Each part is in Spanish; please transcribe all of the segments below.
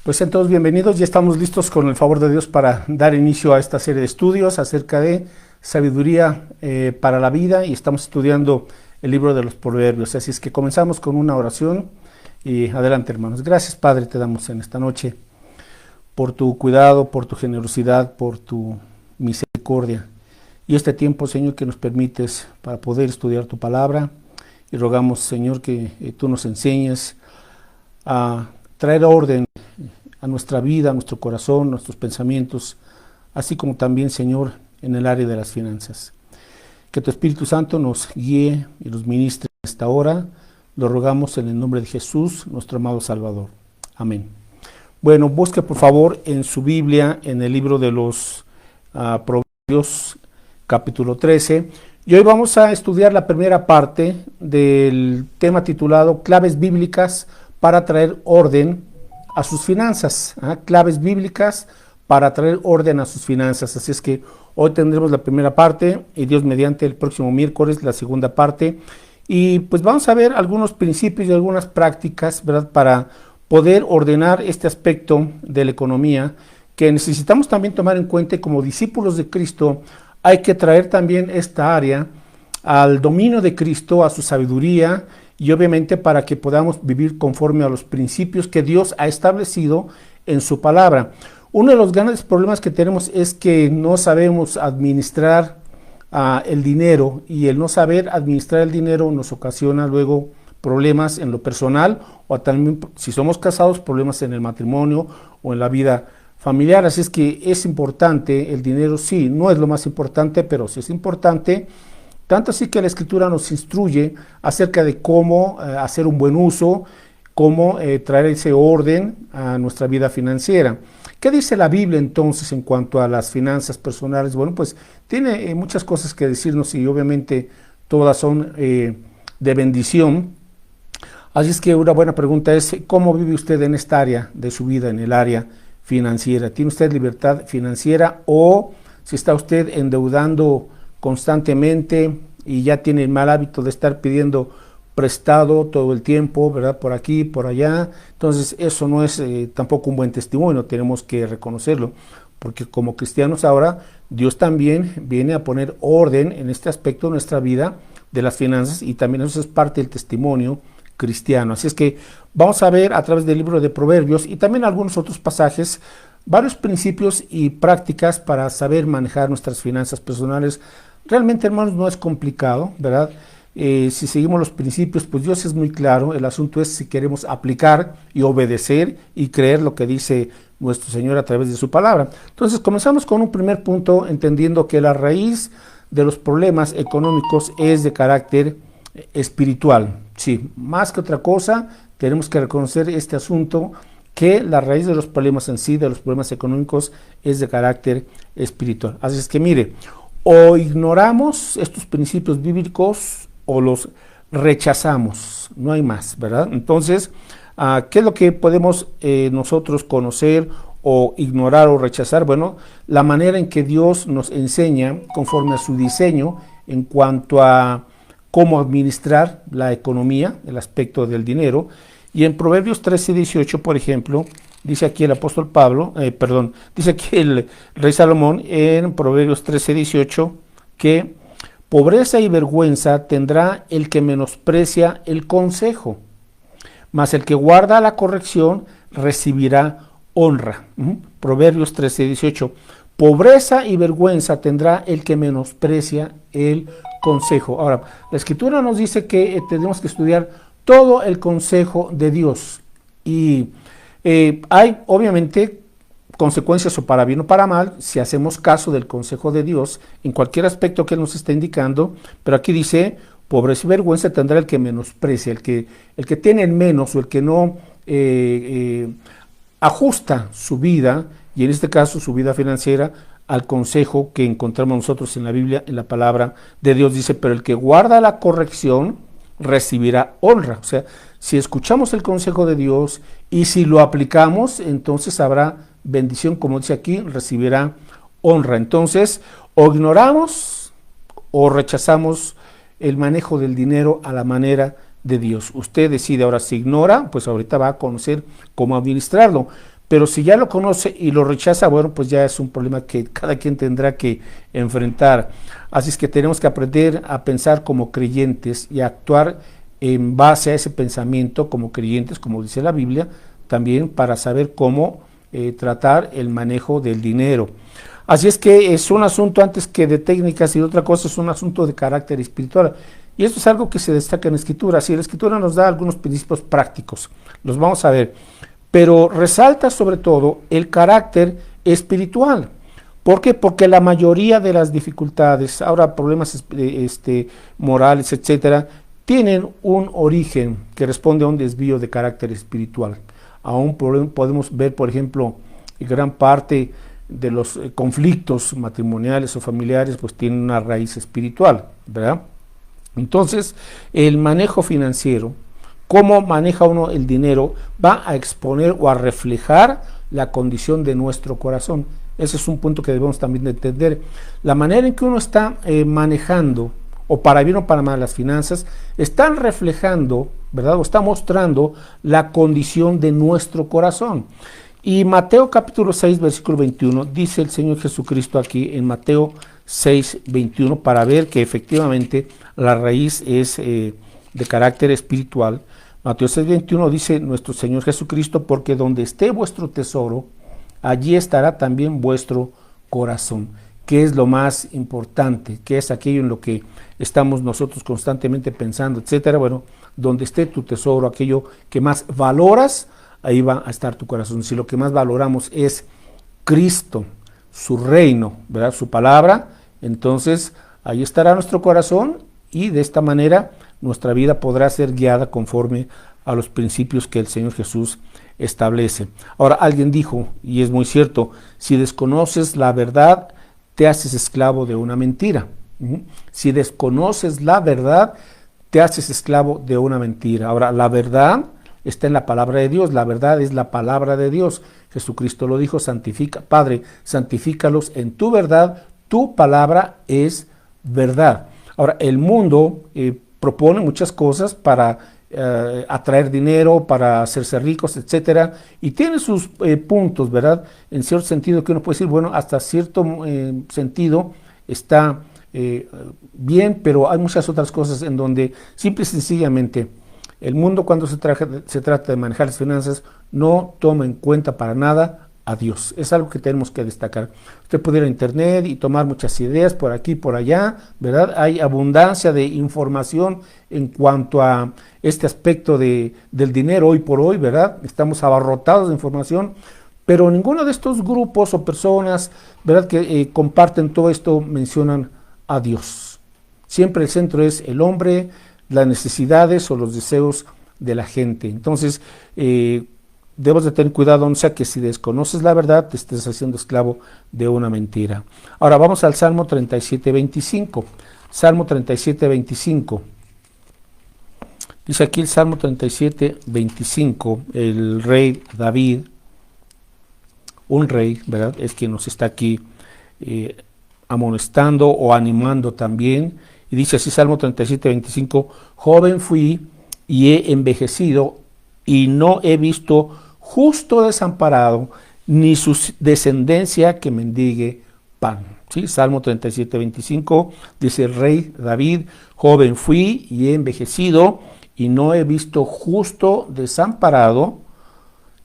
Pues sean todos bienvenidos, ya estamos listos con el favor de Dios para dar inicio a esta serie de estudios acerca de sabiduría para la vida, y estamos estudiando el libro de los Proverbios. Así es que comenzamos con una oración y adelante, hermanos. Gracias, Padre, te damos en esta noche por tu cuidado, por tu generosidad, por tu misericordia y este tiempo, Señor, que nos permites para poder estudiar tu palabra, y rogamos, Señor, que tú nos enseñes a traer orden a nuestra vida, a nuestro corazón, a nuestros pensamientos, así como también, Señor, en el área de las finanzas. Que tu Espíritu Santo nos guíe y nos ministre en esta hora. Lo rogamos en el nombre de Jesús, nuestro amado Salvador. Amén. Bueno, busque por favor en su Biblia, en el libro de los Proverbios, capítulo 13. Y hoy vamos a estudiar la primera parte del tema titulado Claves bíblicas para traer orden a sus finanzas. Claves bíblicas para traer orden a sus finanzas. Así es que hoy tendremos la primera parte y Dios mediante el próximo miércoles la segunda parte. Y pues vamos a ver algunos principios y algunas prácticas, ¿verdad?, para poder ordenar este aspecto de la economía que necesitamos también tomar en cuenta. Como discípulos de Cristo hay que traer también esta área al dominio de Cristo, a su sabiduría, y obviamente para que podamos vivir conforme a los principios que Dios ha establecido en su palabra. Uno de los grandes problemas que tenemos es que no sabemos administrar el dinero, y el no saber administrar el dinero nos ocasiona luego problemas en lo personal, o también, si somos casados, problemas en el matrimonio o en la vida familiar. Así es que es importante el dinero. Sí, no es lo más importante, pero sí es importante. Tanto así que la Escritura nos instruye acerca de cómo hacer un buen uso, cómo traer ese orden a nuestra vida financiera. ¿Qué dice la Biblia entonces en cuanto a las finanzas personales? Bueno, pues tiene muchas cosas que decirnos, y obviamente todas son de bendición. Así es que una buena pregunta es: ¿cómo vive usted en esta área de su vida, en el área financiera? ¿Tiene usted libertad financiera, o si está usted endeudando constantemente y ya tiene el mal hábito de estar pidiendo prestado todo el tiempo, ¿verdad?, por aquí, por allá? Entonces eso no es tampoco un buen testimonio. Tenemos que reconocerlo, porque como cristianos ahora Dios también viene a poner orden en este aspecto de nuestra vida de las finanzas, y también eso es parte del testimonio cristiano. Así es que vamos a ver a través del libro de Proverbios y también algunos otros pasajes varios principios y prácticas para saber manejar nuestras finanzas personales. Realmente, hermanos, no es complicado, ¿verdad? Si seguimos los principios, pues Dios es muy claro. El asunto es si queremos aplicar y obedecer y creer lo que dice nuestro Señor a través de su palabra. Entonces, comenzamos con un primer punto, entendiendo que la raíz de los problemas económicos es de carácter espiritual. Sí, más que otra cosa, tenemos que reconocer este asunto, que la raíz de los problemas en sí, de los problemas económicos, es de carácter espiritual. Así es que mire, o ignoramos estos principios bíblicos o los rechazamos, no hay más, ¿verdad? Entonces, ¿qué es lo que podemos nosotros conocer o ignorar o rechazar? Bueno, la manera en que Dios nos enseña conforme a su diseño en cuanto a cómo administrar la economía, el aspecto del dinero. Y en Proverbios 13:18, por ejemplo, dice aquí el apóstol dice aquí el rey Salomón en Proverbios 13:18 que pobreza y vergüenza tendrá el que menosprecia el consejo, mas el que guarda la corrección recibirá honra. Proverbios 13:18. Pobreza y vergüenza tendrá el que menosprecia el consejo. Ahora, la Escritura nos dice que tenemos que estudiar todo el consejo de Dios, y hay obviamente consecuencias, o para bien o para mal, si hacemos caso del consejo de Dios en cualquier aspecto que Él nos está indicando. Pero aquí dice: pobreza y vergüenza tendrá el que menosprecia, el que tiene el menos, o el que no ajusta su vida, y en este caso su vida financiera, al consejo que encontramos nosotros en la Biblia, en la palabra de Dios. Dice: pero el que guarda la corrección recibirá honra. O sea, si escuchamos el consejo de Dios y si lo aplicamos, entonces habrá bendición. Como dice aquí, recibirá honra. Entonces, o ignoramos o rechazamos el manejo del dinero a la manera de Dios. Usted decide. Ahora, si ignora, pues ahorita va a conocer cómo administrarlo. pero si ya lo conoce y lo rechaza, bueno, pues ya es un problema que cada quien tendrá que enfrentar. Así es que tenemos que aprender a pensar como creyentes y a actuar en base a ese pensamiento como creyentes, como dice la Biblia, también para saber cómo tratar el manejo del dinero. Así es que es un asunto antes que de técnicas y de otra cosa, es un asunto de carácter espiritual. Y esto es algo que se destaca en la Escritura. Sí, la Escritura nos da algunos principios prácticos, los vamos a ver, pero resalta sobre todo el carácter espiritual. ¿Por qué? Porque la mayoría de las dificultades, ahora problemas morales, etcétera, tienen un origen que responde a un desvío de carácter espiritual. Aún podemos ver, por ejemplo, gran parte de los conflictos matrimoniales o familiares pues tienen una raíz espiritual, ¿verdad? Entonces, el manejo financiero, cómo maneja uno el dinero, va a exponer o a reflejar la condición de nuestro corazón. Ese es un punto que debemos también de entender. La manera en que uno está manejando, o para bien o para mal, las finanzas, están reflejando, ¿verdad? O está mostrando la condición de nuestro corazón. Y Mateo capítulo 6, versículo 21, dice el Señor Jesucristo aquí en Mateo 6, 21, para ver que efectivamente la raíz es de carácter espiritual. Mateo 6, 21 dice nuestro Señor Jesucristo, porque donde esté vuestro tesoro, allí estará también vuestro corazón. ¿Qué es lo más importante? ¿Qué es aquello en lo que estamos nosotros constantemente pensando, etcétera? Bueno, donde esté tu tesoro, aquello que más valoras, ahí va a estar tu corazón. Si lo que más valoramos es Cristo, su reino, ¿verdad? Su palabra, entonces ahí estará nuestro corazón y de esta manera nuestra vida podrá ser guiada conforme a los principios que el Señor Jesús establece. Ahora, alguien dijo, y es muy cierto, si desconoces la verdad, te haces esclavo de una mentira. Si desconoces la verdad, te haces esclavo de una mentira. Ahora, la verdad está en la palabra de Dios, la verdad es la palabra de Dios. Jesucristo lo dijo, Padre, santifícalos en tu verdad, tu palabra es verdad. Ahora, el mundo propone muchas cosas para atraer dinero, para hacerse ricos, etcétera, y tiene sus puntos, ¿verdad? En cierto sentido que uno puede decir, bueno, hasta cierto sentido está bien, pero hay muchas otras cosas en donde simple y sencillamente el mundo, cuando se trata de manejar las finanzas, no toma en cuenta para nada a Dios. Es algo que tenemos que destacar. Usted puede ir a internet y tomar muchas ideas por aquí y por allá, ¿verdad? Hay abundancia de información en cuanto a este aspecto del dinero hoy por hoy, ¿verdad? Estamos abarrotados de información, pero ninguno de estos grupos o personas, ¿verdad?, que comparten todo esto mencionan a Dios. Siempre el centro es el hombre, las necesidades o los deseos de la gente. Entonces, debes de tener cuidado, no sea que si desconoces la verdad te estés haciendo esclavo de una mentira. Ahora vamos al Salmo 37, 25. Salmo 37, 25. Dice aquí el Salmo 37, 25, el rey David, un rey, ¿verdad? Es quien nos está aquí amonestando o animando también. Y dice así Salmo 37, 25, joven fui y he envejecido y no he visto justo desamparado, ni su descendencia que mendigue pan. ¿Sí? Salmo 37, 25, dice el rey David, joven fui y he envejecido, y no he visto justo desamparado,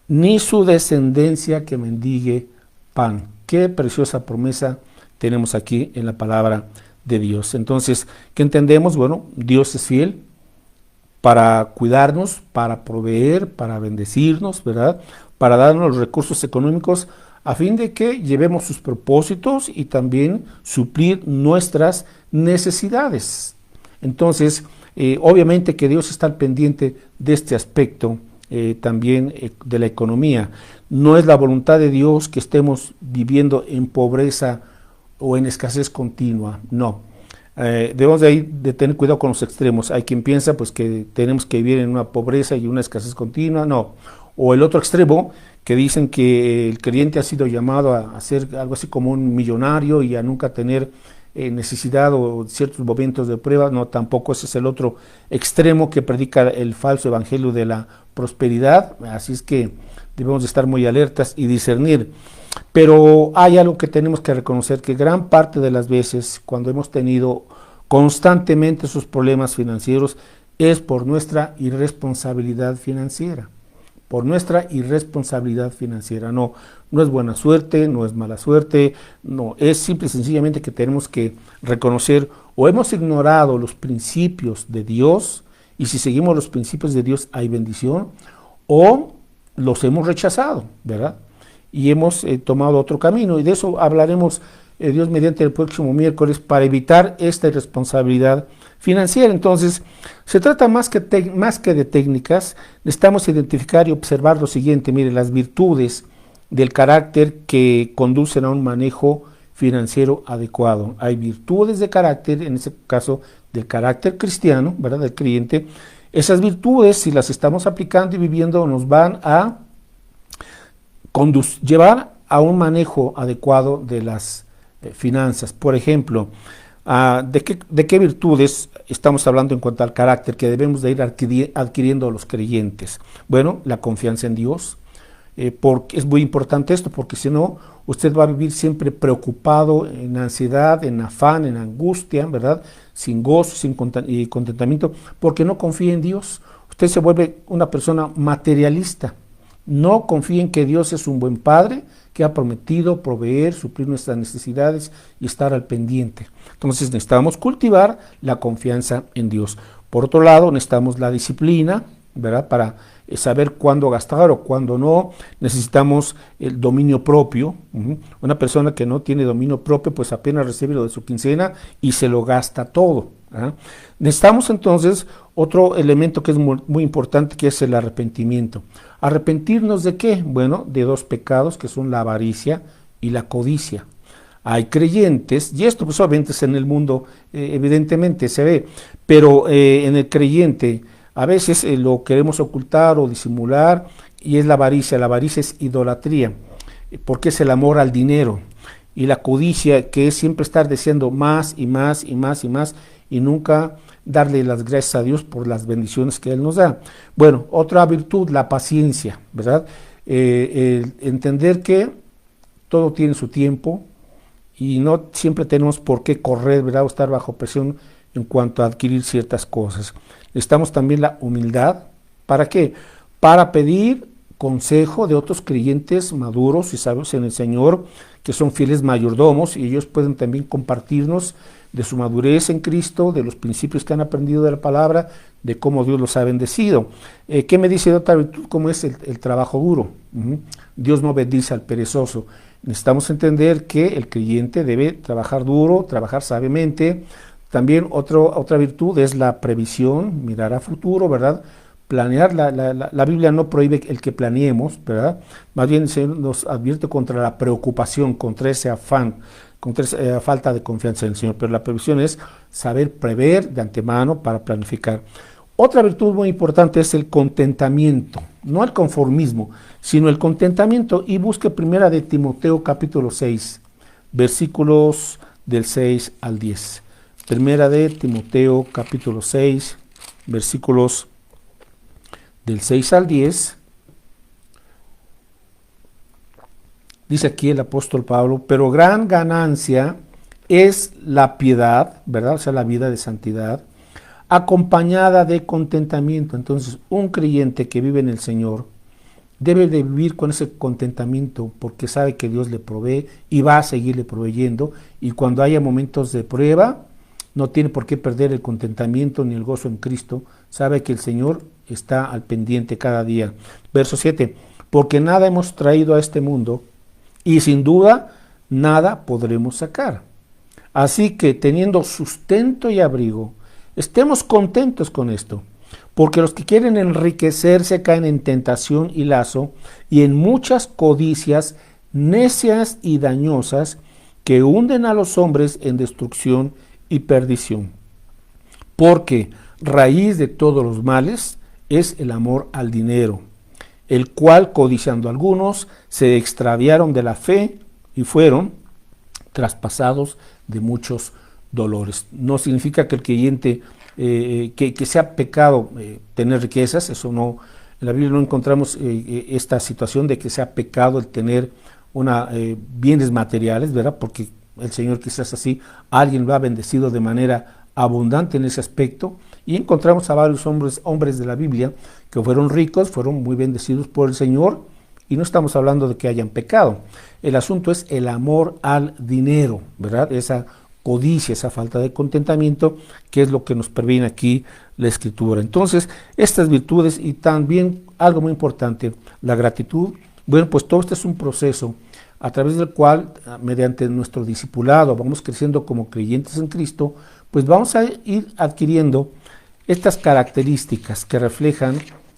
ni su descendencia que mendigue pan. Qué preciosa promesa tenemos aquí en la palabra de Dios. Entonces, ¿qué entendemos? Bueno, Dios es fiel para cuidarnos, para proveer, para bendecirnos, ¿verdad? Para darnos los recursos económicos a fin de que llevemos sus propósitos y también suplir nuestras necesidades. Entonces, obviamente que Dios está al pendiente de este aspecto también de la economía. No es la voluntad de Dios que estemos viviendo en pobreza o en escasez continua, no. Debemos de tener cuidado con los extremos. Hay quien piensa pues que tenemos que vivir en una pobreza y una escasez continua, no. O el otro extremo, que dicen que el creyente ha sido llamado a ser algo así como un millonario y a nunca tener necesidad o ciertos momentos de prueba, no, tampoco ese es el otro extremo que predica el falso evangelio de la prosperidad. Así es que debemos de estar muy alertas y discernir. Pero hay algo que tenemos que reconocer, que gran parte de las veces cuando hemos tenido constantemente esos problemas financieros es por nuestra irresponsabilidad financiera. Por nuestra irresponsabilidad financiera. No es buena suerte, no es mala suerte, no, es simple y sencillamente que tenemos que reconocer o hemos ignorado los principios de Dios, y si seguimos los principios de Dios hay bendición, o los hemos rechazado, ¿verdad? Y hemos tomado otro camino, y de eso hablaremos Dios mediante el próximo miércoles para evitar esta irresponsabilidad financiera. Entonces, se trata más que de técnicas, necesitamos identificar y observar lo siguiente, mire, las virtudes del carácter que conducen a un manejo financiero adecuado. Hay virtudes de carácter, en este caso del carácter cristiano, ¿verdad?, del creyente. Esas virtudes, si las estamos aplicando y viviendo, nos van a llevar a un manejo adecuado de las finanzas. Por ejemplo, ¿de qué virtudes estamos hablando en cuanto al carácter que debemos de ir adquiriendo los creyentes? Bueno, la confianza en Dios, porque es muy importante esto, porque si no, usted va a vivir siempre preocupado, en ansiedad, en afán, en angustia, ¿verdad? Sin gozo, sin contentamiento, porque no confía en Dios. Usted se vuelve una persona materialista. No confía en que Dios es un buen Padre que ha prometido proveer, suplir nuestras necesidades y estar al pendiente. Entonces necesitamos cultivar la confianza en Dios. Por otro lado, necesitamos la disciplina, ¿verdad?, para saber cuándo gastar o cuándo no. Necesitamos el dominio propio. Una persona que no tiene dominio propio, pues apenas recibe lo de su quincena y se lo gasta todo. Necesitamos entonces otro elemento que es muy importante, que es el arrepentimiento. ¿Arrepentirnos de qué? Bueno, de dos pecados que son la avaricia y la codicia. Hay creyentes, y esto pues obviamente es en el mundo, evidentemente se ve, pero en el creyente a veces lo queremos ocultar o disimular, y es la avaricia. La avaricia es idolatría, porque es el amor al dinero, y la codicia, que es siempre estar deseando más y más y más y más, y nunca darle las gracias a Dios por las bendiciones que Él nos da. Bueno, otra virtud, la paciencia, ¿verdad? Entender que todo tiene su tiempo y no siempre tenemos por qué correr, ¿verdad?, o estar bajo presión en cuanto a adquirir ciertas cosas. Necesitamos también la humildad. ¿Para qué? Para pedir consejo de otros creyentes maduros y sabios en el Señor, que son fieles mayordomos, y ellos pueden también compartirnos de su madurez en Cristo, de los principios que han aprendido de la palabra, de cómo Dios los ha bendecido. ¿Qué me dice de otra virtud? Como es el trabajo duro. Dios no bendice al perezoso. Necesitamos entender que el creyente debe trabajar duro, trabajar sabiamente. También otra virtud es la previsión, mirar a futuro, ¿verdad? Planear. La Biblia no prohíbe el que planeemos, ¿verdad? Más bien se nos advierte contra la preocupación, contra ese afán, contra esa falta de confianza en el Señor. Pero la previsión es saber prever de antemano para planificar. Otra virtud muy importante es el contentamiento, no el conformismo, sino el contentamiento. Y busque primera de Timoteo capítulo 6, versículos del 6 al 10. Primera de Timoteo capítulo 6, versículos del 6 al 10. Dice aquí el apóstol Pablo: pero gran ganancia es la piedad, ¿verdad? O sea, la vida de santidad, acompañada de contentamiento. Entonces, un creyente que vive en el Señor debe de vivir con ese contentamiento, porque sabe que Dios le provee y va a seguirle proveyendo, y cuando haya momentos de prueba, no tiene por qué perder el contentamiento ni el gozo en Cristo. Sabe que el Señor está al pendiente cada día. Verso 7, porque nada hemos traído a este mundo, y sin duda nada podremos sacar. Así que teniendo sustento y abrigo, estemos contentos con esto, porque los que quieren enriquecerse caen en tentación y lazo, y en muchas codicias necias y dañosas, que hunden a los hombres en destrucción y perdición. Porque raíz de todos los males es el amor al dinero, el cual, codiciando algunos, se extraviaron de la fe y fueron traspasados de muchos dolores. No significa que el creyente, que sea pecado tener riquezas, eso no En la Biblia no encontramos esta situación de que sea pecado el tener bienes materiales, ¿verdad? Porque el Señor quizás así, alguien lo ha bendecido de manera abundante en ese aspecto, y encontramos a varios hombres de la Biblia que fueron ricos, fueron muy bendecidos por el Señor, y no estamos hablando de que hayan pecado. El asunto es el amor al dinero, ¿verdad? Esa codicia, esa falta de contentamiento, que es lo que nos previene aquí la Escritura. Entonces, estas virtudes y también algo muy importante, la gratitud. Bueno, pues todo este es un proceso a través del cual, mediante nuestro discipulado, vamos creciendo como creyentes en Cristo, pues vamos a ir adquiriendo estas características que reflejan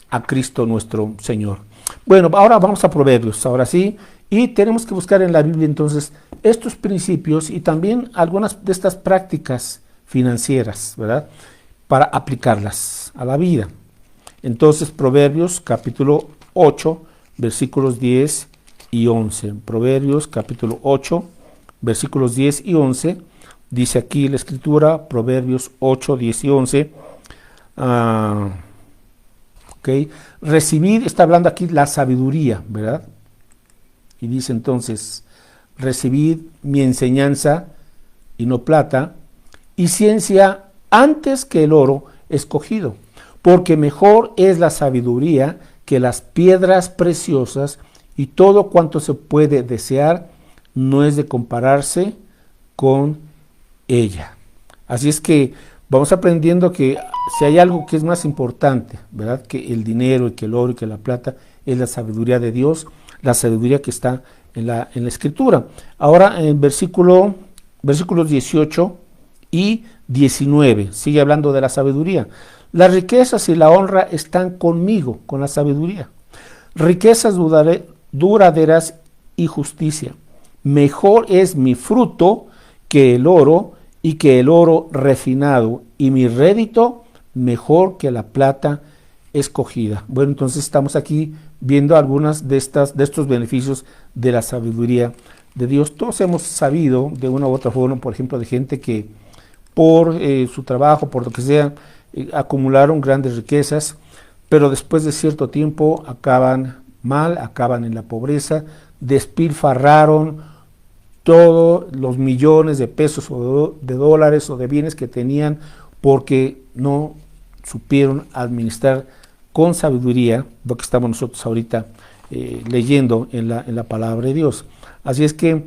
a Cristo nuestro Señor. Bueno, ahora vamos a Proverbios, ahora sí, y tenemos que buscar en la Biblia entonces estos principios y también algunas de estas prácticas financieras, ¿verdad?, para aplicarlas a la vida. Entonces, Proverbios capítulo 8, versículos 10 y 11. Proverbios capítulo 8, versículos 10 y 11, dice aquí la Escritura, Proverbios 8, 10 y 11, recibid, está hablando aquí la sabiduría, ¿verdad? Y dice entonces, recibid mi enseñanza y no plata, y ciencia antes que el oro escogido, porque mejor es la sabiduría que las piedras preciosas, y todo cuanto se puede desear no es de compararse con ella. Así es que vamos aprendiendo que si hay algo que es más importante, ¿verdad?, que el dinero y que el oro y que la plata, es la sabiduría de Dios, la sabiduría que está en la Escritura. Ahora en versículos 18 y 19, sigue hablando de la sabiduría. Las riquezas y la honra están conmigo, con la sabiduría. Riquezas duraderas y justicia. Mejor es mi fruto que el oro, y que el oro refinado, y mi rédito mejor que la plata escogida. Bueno, entonces estamos aquí viendo algunas de estos beneficios de la sabiduría de Dios. Todos hemos sabido de una u otra forma, por ejemplo, de gente que por su trabajo, por lo que sea, acumularon grandes riquezas, pero después de cierto tiempo acaban mal, acaban en la pobreza, despilfarraron todos los millones de pesos o de dólares o de bienes que tenían porque no supieron administrar con sabiduría lo que estamos nosotros ahorita leyendo en la palabra de Dios. Así es que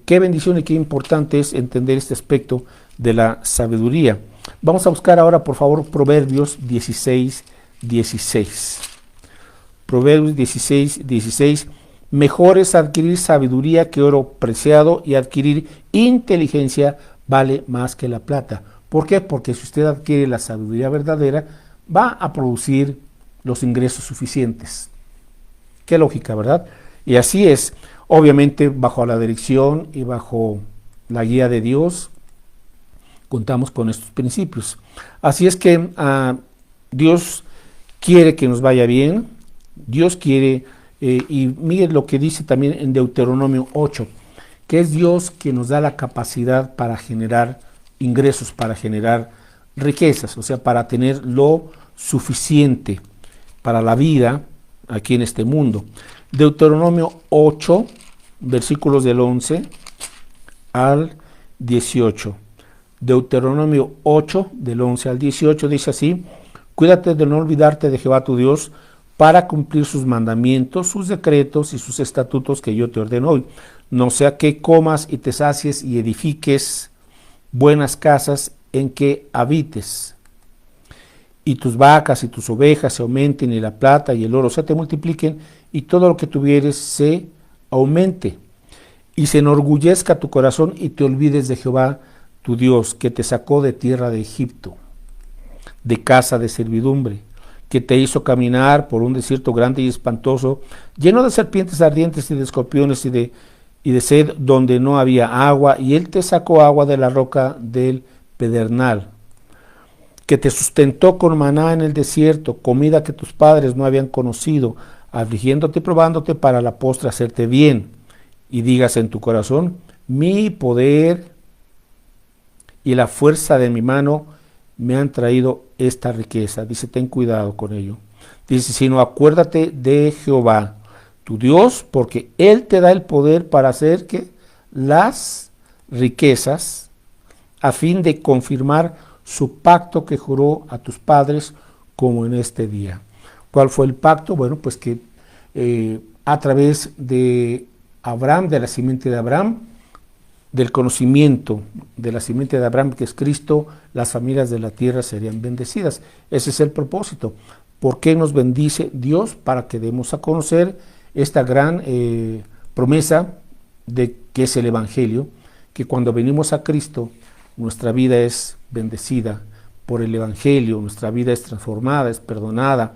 qué bendición y qué importante es entender este aspecto de la sabiduría. Vamos a buscar ahora, por favor, Proverbios 16, 16. Proverbios 16, 16. Mejor es adquirir sabiduría que oro preciado, y adquirir inteligencia vale más que la plata. ¿Por qué? Porque si usted adquiere la sabiduría verdadera, va a producir los ingresos suficientes. Qué lógica, ¿verdad? Y así es, obviamente bajo la dirección y bajo la guía de Dios, contamos con estos principios. Así es que Dios quiere que nos vaya bien, Dios quiere, y miren lo que dice también en Deuteronomio 8, que es Dios quien nos da la capacidad para generar ingresos, para generar riquezas, o sea, para tener lo suficiente para la vida aquí en este mundo. Deuteronomio 8, versículos del 11 al 18. Deuteronomio 8, del 11 al 18, dice así: cuídate de no olvidarte de Jehová tu Dios, para cumplir sus mandamientos, sus decretos y sus estatutos que yo te ordeno hoy. No sea que comas y te sacies y edifiques buenas casas en que habites, y tus vacas y tus ovejas se aumenten, y la plata y el oro se te multipliquen, y todo lo que tuvieres se aumente, y se enorgullezca tu corazón, y te olvides de Jehová tu Dios, que te sacó de tierra de Egipto, de casa de servidumbre, que te hizo caminar por un desierto grande y espantoso, lleno de serpientes ardientes y de escorpiones y de sed, donde no había agua, y él te sacó agua de la roca del pedernal, que te sustentó con maná en el desierto, comida que tus padres no habían conocido, afligiéndote y probándote para la postre hacerte bien, y digas en tu corazón: mi poder y la fuerza de mi mano me han traído esta riqueza. Dice, ten cuidado con ello. Dice, sino acuérdate de Jehová, tu Dios, porque Él te da el poder para hacer que las riquezas, a fin de confirmar su pacto que juró a tus padres, como en este día. ¿Cuál fue el pacto? Bueno, pues que a través de Abraham, de la simiente de Abraham, del conocimiento de la simiente de Abraham, que es Cristo, las familias de la tierra serían bendecidas. Ese es el propósito. ¿Por qué nos bendice Dios? Para que demos a conocer esta gran promesa de que es el Evangelio, que cuando venimos a Cristo, nuestra vida es bendecida por el Evangelio, nuestra vida es transformada, es perdonada,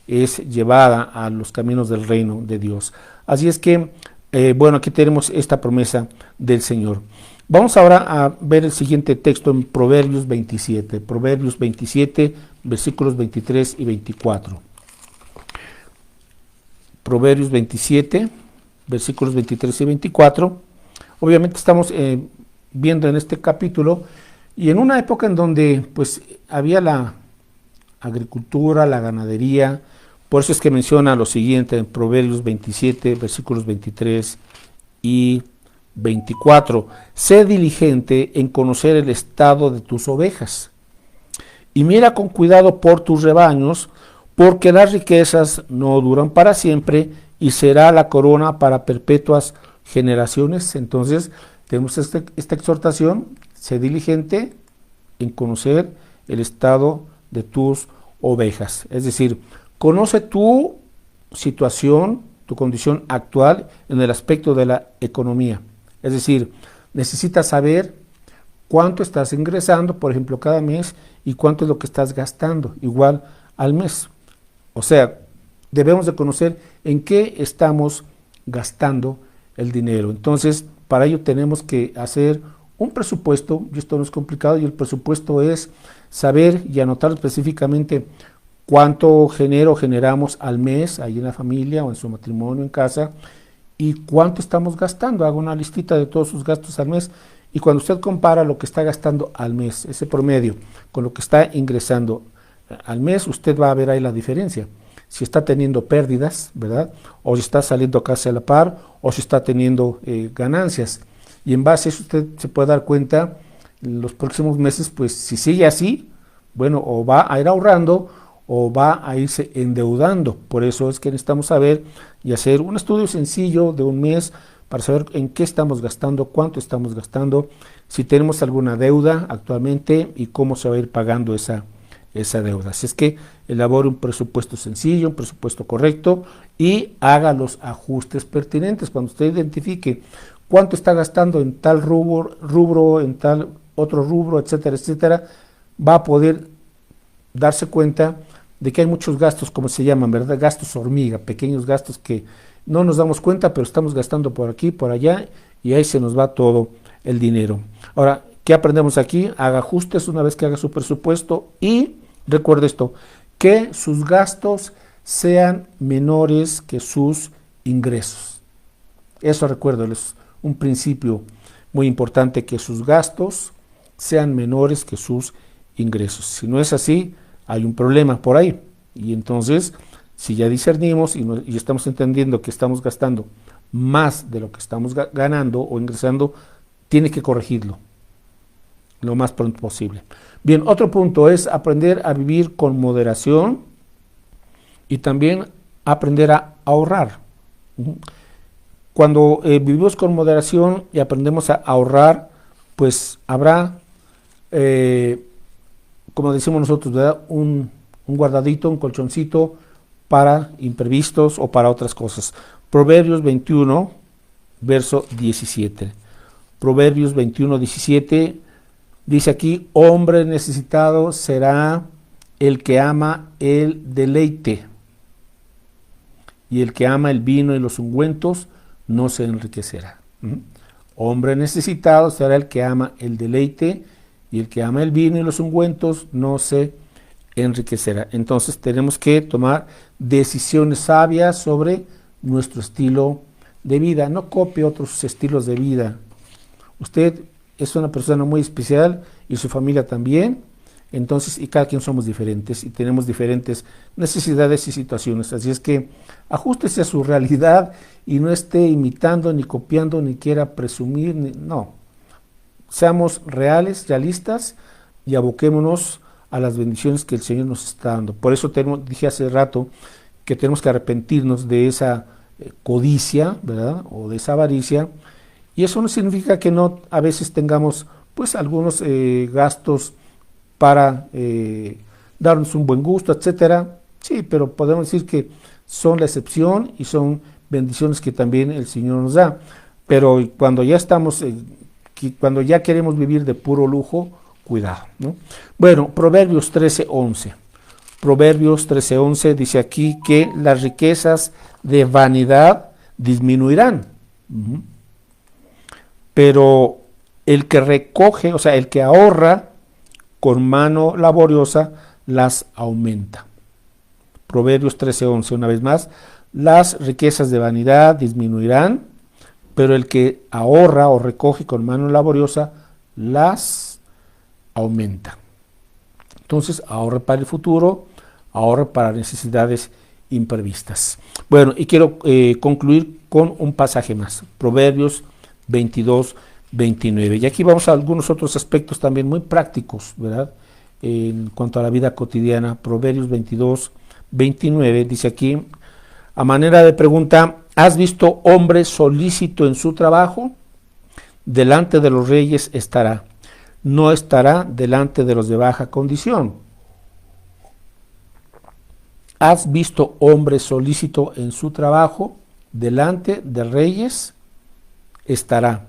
es llevada a los caminos del reino de Dios. Así es que, bueno, aquí tenemos esta promesa del Señor. Vamos ahora a ver el siguiente texto en Proverbios 27, Proverbios 27, versículos 23 y 24. Proverbios 27, versículos 23 y 24. Obviamente estamos viendo en este capítulo y en una época en donde pues había la agricultura, la ganadería. Por eso es que menciona lo siguiente en Proverbios 27, versículos 23 y 24. Sé diligente en conocer el estado de tus ovejas y mira con cuidado por tus rebaños, porque las riquezas no duran para siempre y será la corona para perpetuas generaciones. Entonces tenemos esta exhortación: sé diligente en conocer el estado de tus ovejas. Es decir, conoce tu situación, tu condición actual en el aspecto de la economía. Es decir, necesitas saber cuánto estás ingresando, por ejemplo, cada mes, y cuánto es lo que estás gastando, igual al mes. O sea, debemos de conocer en qué estamos gastando el dinero. Entonces, para ello tenemos que hacer un presupuesto, y esto no es complicado, y el presupuesto es saber y anotar específicamente cuánto generamos al mes, ahí en la familia o en su matrimonio, en casa, y cuánto estamos gastando. Haga una listita de todos sus gastos al mes, y cuando usted compara lo que está gastando al mes, ese promedio, con lo que está ingresando al mes, usted va a ver ahí la diferencia. Si está teniendo pérdidas, ¿verdad? O si está saliendo casi a la par, o si está teniendo ganancias. Y en base a eso usted se puede dar cuenta en los próximos meses, pues si sigue así, bueno, o va a ir ahorrando o va a irse endeudando. Por eso es que necesitamos saber y hacer un estudio sencillo de un mes para saber en qué estamos gastando, cuánto estamos gastando, si tenemos alguna deuda actualmente y cómo se va a ir pagando esa deuda. Así es que elabore un presupuesto sencillo, un presupuesto correcto y haga los ajustes pertinentes. Cuando usted identifique cuánto está gastando en tal rubro, en tal otro rubro, etcétera, etcétera, va a poder darse cuenta de que hay muchos gastos, como se llaman, ¿verdad? Gastos hormiga, pequeños gastos que no nos damos cuenta, pero estamos gastando por aquí, por allá, y ahí se nos va todo el dinero. Ahora, ¿qué aprendemos aquí? Haga ajustes una vez que haga su presupuesto y recuerde esto, que sus gastos sean menores que sus ingresos. Eso recuerdo, es un principio muy importante, que sus gastos sean menores que sus ingresos. Si no es así, hay un problema por ahí. Y entonces, si ya discernimos y estamos entendiendo que estamos gastando más de lo que estamos ganando o ingresando, tiene que corregirlo lo más pronto posible. Bien, otro punto es aprender a vivir con moderación y también aprender a ahorrar. Cuando vivimos con moderación y aprendemos a ahorrar, pues habrá, como decimos nosotros, ¿verdad? Un guardadito, un colchoncito para imprevistos o para otras cosas. Proverbios 21, verso 17. Proverbios 21, 17 dice aquí: hombre necesitado será el que ama el deleite, y el que ama el vino y los ungüentos no se enriquecerá. Hombre necesitado será el que ama el deleite, y el que ama el vino y los ungüentos no se enriquecerá. Entonces tenemos que tomar decisiones sabias sobre nuestro estilo de vida. No copie otros estilos de vida. Usted es una persona muy especial y su familia también, Entonces, y cada quien somos diferentes y tenemos diferentes necesidades y situaciones. Así es que ajústese a su realidad y no esté imitando, ni copiando, ni quiera presumir, no. Seamos reales, realistas y aboquémonos a las bendiciones que el Señor nos está dando. Por eso dije hace rato que tenemos que arrepentirnos de esa codicia, ¿verdad? O de esa avaricia. Y eso no significa que no a veces tengamos pues algunos gastos para darnos un buen gusto, etcétera. Sí, pero podemos decir que son la excepción y son bendiciones que también el Señor nos da. Pero cuando ya estamos, cuando ya queremos vivir de puro lujo, cuidado, ¿no? Bueno, Proverbios 13:11. Proverbios 13:11 dice aquí que las riquezas de vanidad disminuirán. Pero el que recoge, o sea, el que ahorra con mano laboriosa, las aumenta. Proverbios 13:11, una vez más, las riquezas de vanidad disminuirán, pero el que ahorra o recoge con mano laboriosa, las aumenta. Entonces, ahorra para el futuro, ahorra para necesidades imprevistas. Bueno, y quiero concluir con un pasaje más, Proverbios 22:29. Y aquí vamos a algunos otros aspectos también muy prácticos, ¿verdad? En cuanto a la vida cotidiana. Proverbios 22:29 dice aquí, a manera de pregunta, ¿has visto hombre solícito en su trabajo? Delante de los reyes estará, no estará delante de los de baja condición. ¿Has visto hombre solícito en su trabajo? Delante de reyes estará,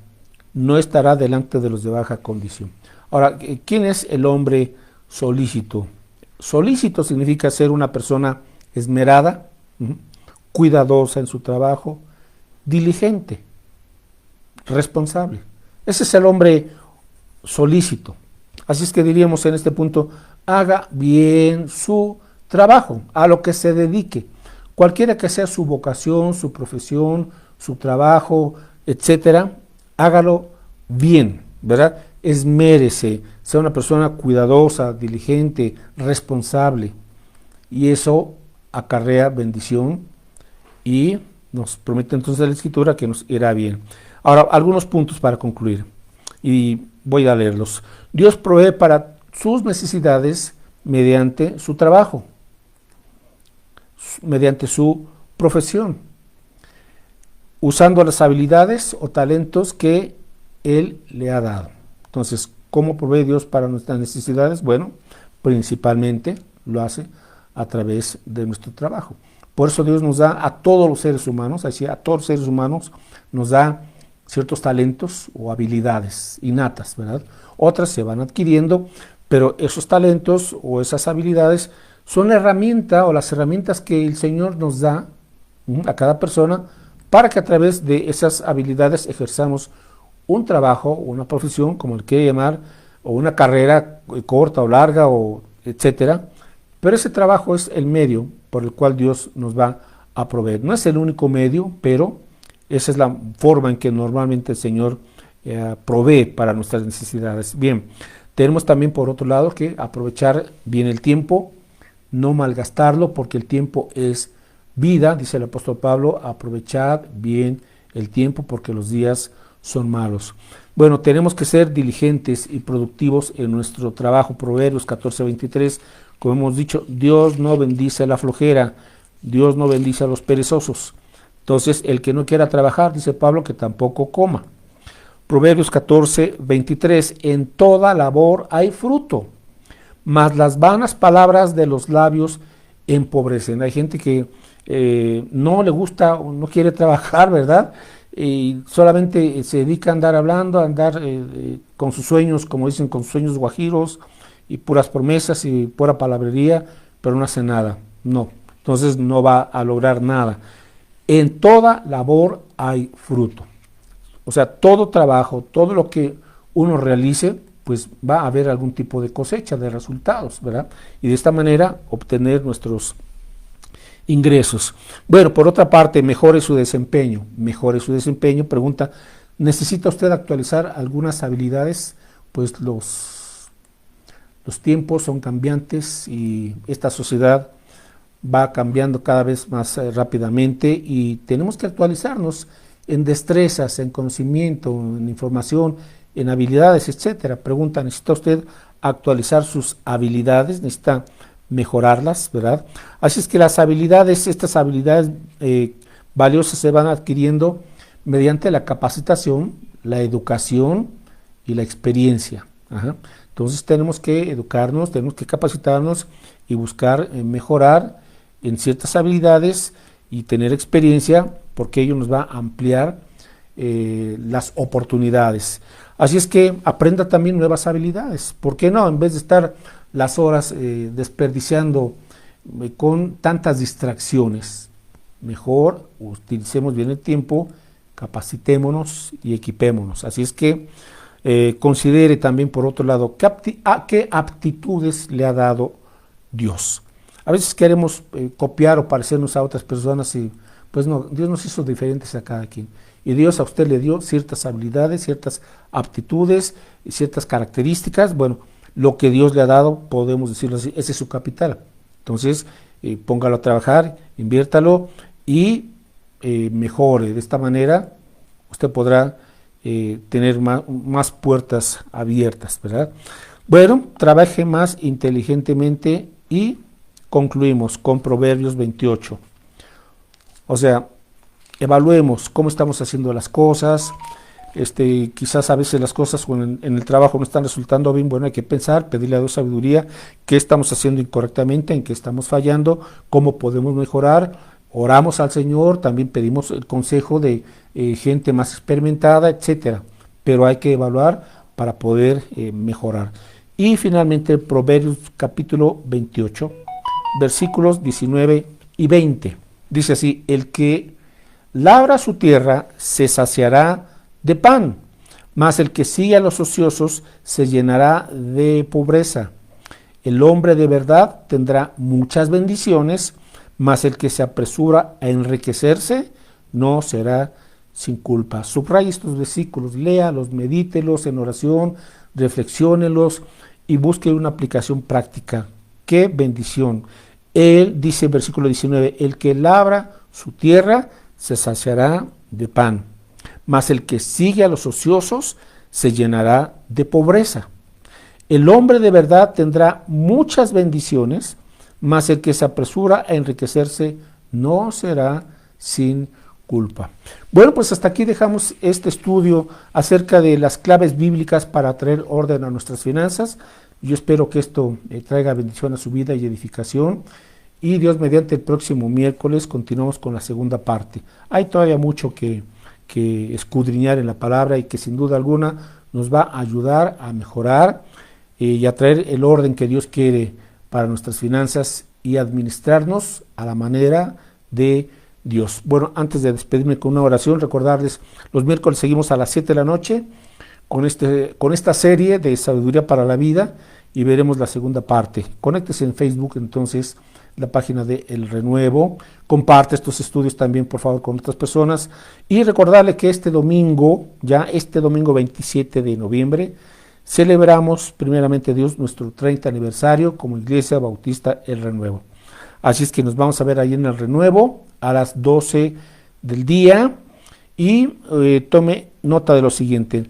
no estará delante de los de baja condición. Ahora, ¿quién es el hombre solícito? Solícito significa ser una persona esmerada, cuidadosa en su trabajo, diligente, responsable. Ese es el hombre solícito. Así es que diríamos en este punto, haga bien su trabajo, a lo que se dedique. Cualquiera que sea su vocación, su profesión, su trabajo, etcétera, hágalo bien, ¿verdad? Esmérese, sea una persona cuidadosa, diligente, responsable. Y eso acarrea bendición y nos promete entonces la Escritura que nos irá bien. Ahora, algunos puntos para concluir y voy a leerlos. Dios provee para sus necesidades mediante su trabajo, mediante su profesión, usando las habilidades o talentos que Él le ha dado. Entonces, ¿cómo provee Dios para nuestras necesidades? Bueno, principalmente lo hace a través de nuestro trabajo. Por eso Dios nos da a todos los seres humanos, así a todos los seres humanos nos da ciertos talentos o habilidades innatas, ¿verdad? Otras se van adquiriendo, pero esos talentos o esas habilidades son la herramienta o las herramientas que el Señor nos da a cada persona para que a través de esas habilidades ejerzamos un trabajo, una profesión, como le quiera llamar, o una carrera corta o larga, o etcétera. Pero ese trabajo es el medio por el cual Dios nos va a proveer. No es el único medio, pero esa es la forma en que normalmente el Señor provee para nuestras necesidades. Bien, tenemos también por otro lado que aprovechar bien el tiempo, no malgastarlo, porque el tiempo es vida, dice el apóstol Pablo, aprovechad bien el tiempo porque los días son malos. Bueno, tenemos que ser diligentes y productivos en nuestro trabajo. Proverbios 14:23, como hemos dicho, Dios no bendice a la flojera, Dios no bendice a los perezosos. Entonces, el que no quiera trabajar, dice Pablo, que tampoco coma. Proverbios 14:23, en toda labor hay fruto, mas las vanas palabras de los labios empobrecen. Hay gente que no le gusta o no quiere trabajar, ¿verdad? Y solamente se dedica a andar hablando, a andar con sus sueños, como dicen, con sus sueños guajiros y puras promesas y pura palabrería, pero no hace nada. No, entonces no va a lograr nada. En toda labor hay fruto. O sea, todo trabajo, todo lo que uno realice, pues va a haber algún tipo de cosecha, de resultados, ¿verdad? Y de esta manera obtener nuestros ingresos. Bueno, por otra parte, mejore su desempeño. Mejore su desempeño, pregunta, ¿necesita usted actualizar algunas habilidades? Pues los Los tiempos son cambiantes y esta sociedad va cambiando cada vez más rápidamente y tenemos que actualizarnos en destrezas, en conocimiento, en información, en habilidades, etcétera. Pregunta, ¿necesita usted actualizar sus habilidades? ¿Necesita mejorarlas, verdad? Así es que las habilidades, estas habilidades valiosas se van adquiriendo mediante la capacitación, la educación y la experiencia. Ajá. Entonces tenemos que educarnos, tenemos que capacitarnos y buscar mejorar en ciertas habilidades y tener experiencia, porque ello nos va a ampliar las oportunidades. Así es que aprenda también nuevas habilidades. ¿Por qué no? En vez de estar las horas desperdiciando con tantas distracciones, mejor utilicemos bien el tiempo, capacitémonos y equipémonos. Así es que considere también, por otro lado, qué aptitudes le ha dado Dios. A veces queremos copiar o parecernos a otras personas y pues no, Dios nos hizo diferentes a cada quien. Y Dios a usted le dio ciertas habilidades, ciertas aptitudes, ciertas características. Bueno, lo que Dios le ha dado, podemos decirlo así, ese es su capital. Entonces, póngalo a trabajar, inviértalo y mejore. De esta manera, usted podrá tener más puertas abiertas, ¿verdad? Bueno, trabaje más inteligentemente y concluimos con Proverbios 28. O sea, evaluemos cómo estamos haciendo las cosas. Quizás a veces las cosas en el trabajo no están resultando bien. Bueno, hay que pensar, pedirle a Dios sabiduría, qué estamos haciendo incorrectamente, en qué estamos fallando, cómo podemos mejorar. Oramos al Señor, también pedimos el consejo de gente más experimentada, etcétera. Pero hay que evaluar para poder mejorar. Y finalmente, Proverbios capítulo 28, versículos 19 y 20. Dice así: el que labra su tierra se saciará de pan, mas el que sigue a los ociosos se llenará de pobreza. El hombre de verdad tendrá muchas bendiciones, mas el que se apresura a enriquecerse no será sin culpa. Subraye estos versículos, léalos, medítelos en oración, reflexiónelos y busque una aplicación práctica. ¡Qué bendición! Él dice en versículo 19, el que labra su tierra se saciará de pan, mas el que sigue a los ociosos se llenará de pobreza. El hombre de verdad tendrá muchas bendiciones, mas el que se apresura a enriquecerse no será sin culpa. Bueno, pues hasta aquí dejamos este estudio acerca de las claves bíblicas para traer orden a nuestras finanzas. Yo espero que esto traiga bendición a su vida y edificación. Y Dios mediante, el próximo miércoles continuamos con la segunda parte. Hay todavía mucho que escudriñar en la palabra y que sin duda alguna nos va a ayudar a mejorar y a traer el orden que Dios quiere para nuestras finanzas y administrarnos a la manera de Dios. Bueno, antes de despedirme con una oración, recordarles, los miércoles seguimos a las 7 de la noche con esta serie de Sabiduría para la Vida y veremos la segunda parte. Conéctese en Facebook, entonces, la página de El Renuevo. Comparte estos estudios también, por favor, con otras personas. Y recordarle que este domingo 27 de noviembre, celebramos, primeramente Dios, nuestro 30 aniversario como Iglesia Bautista El Renuevo. Así es que nos vamos a ver ahí en El Renuevo a las 12 del día. Y tome nota de lo siguiente.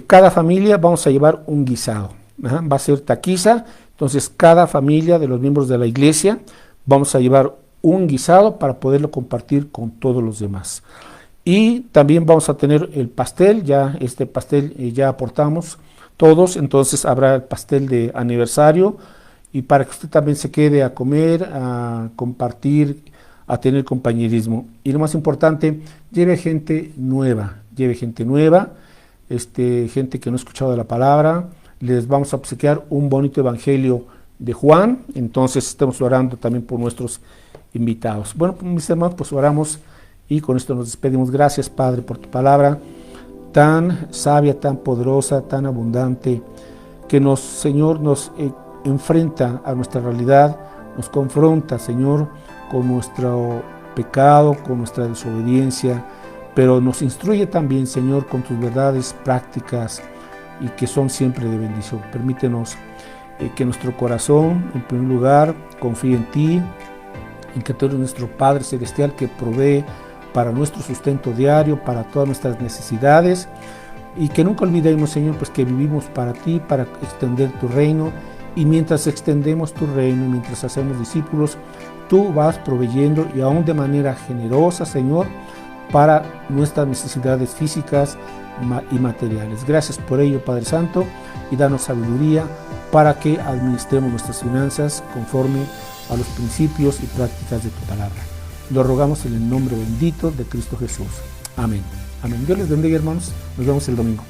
Cada familia vamos a llevar un guisado. Va a ser taquiza. Entonces, cada familia de los miembros de la iglesia vamos a llevar un guisado para poderlo compartir con todos los demás. Y también vamos a tener el pastel, este pastel ya aportamos todos, entonces habrá el pastel de aniversario y para que usted también se quede a comer, a compartir, a tener compañerismo. Y lo más importante, lleve gente nueva, gente que no ha escuchado de la palabra. Les vamos a obsequiar un bonito evangelio de Juan, entonces estamos orando también por nuestros invitados. Bueno, mis hermanos, pues oramos y con esto nos despedimos. Gracias, Padre, por tu palabra tan sabia, tan poderosa, tan abundante, que Señor, nos enfrenta a nuestra realidad, nos confronta, Señor, con nuestro pecado, con nuestra desobediencia, pero nos instruye también, Señor, con tus verdades prácticas y que son siempre de bendición. Permítenos que nuestro corazón, en primer lugar, confíe en ti, en que tú eres nuestro Padre Celestial que provee para nuestro sustento diario, para todas nuestras necesidades, y que nunca olvidemos, Señor, pues que vivimos para ti, para extender tu reino, y mientras extendemos tu reino, y mientras hacemos discípulos, tú vas proveyendo, y aún de manera generosa, Señor, para nuestras necesidades físicas y materiales. Gracias por ello, Padre Santo, y danos sabiduría para que administremos nuestras finanzas conforme a los principios y prácticas de tu palabra. Lo rogamos en el nombre bendito de Cristo Jesús. Amén. Amén. Dios les bendiga, hermanos. Nos vemos el domingo.